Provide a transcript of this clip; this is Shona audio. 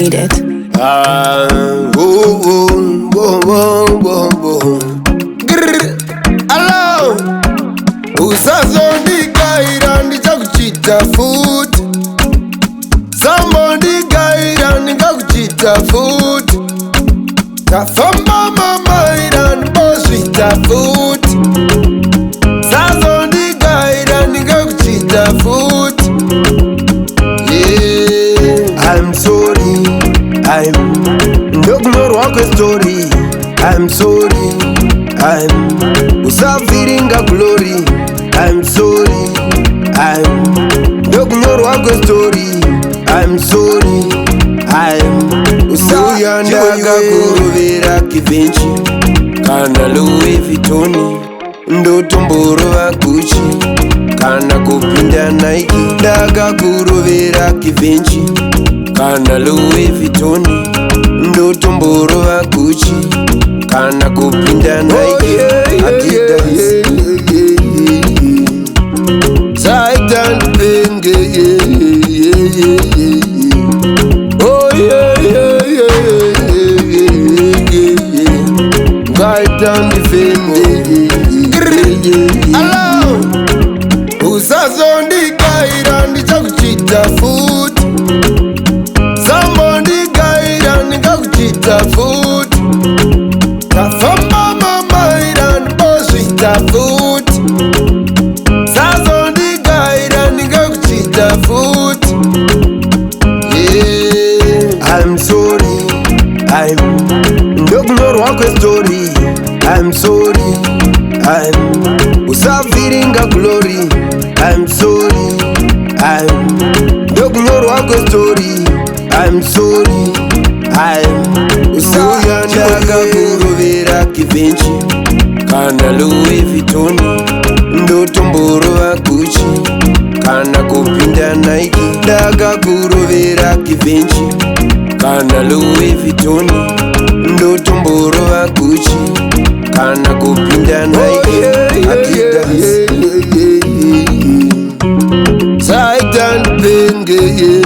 made it. Hello, usazondikaira ndichakuchita futi. Sambondikaira ndingakuchita futi. Tafamba mamaira ndibozvita futi. Sazondikaira ndingakuchita futi. Yeah, I'm sorry, ndokunyorwa kwestory. I'm sorry, usaviringa glory. I'm sorry, ndokunyorwa kwestory. I'm sorry, usayandaga kurovera kivenchi kana Louis Vuitton ndotomborova Gucci kana kupinda Nike. Ndaga kurovera kivenchi kana Louis Vuitton ndotomborova Gucci kana kupinda Nike. Adidas Saitan Benge. Oh yeah, yeah, yeah, Saitan Benge. Hello, usazondikaira ndichakuchita futi. Sambondikaira ndingakuchita futi. Tafamba mamaira ndibozvita futi. Sazondikaira ndingakuchita futi. Yeah, I'm sorry, ndokunyorwa kwestory. I'm sorry, usaviringa glory. I'm sorry, ndokunyorwa kwestory. I'm sorry, usayandaga kurovera kivenchi kana Louis Vuitton ndotomborova Gucci kana kupinda Nike. Ndaga kurovera kivenchi kana Louis Vuitton ndotomborova Gucci kana kupinda Nike. Adidas Saitan Benge.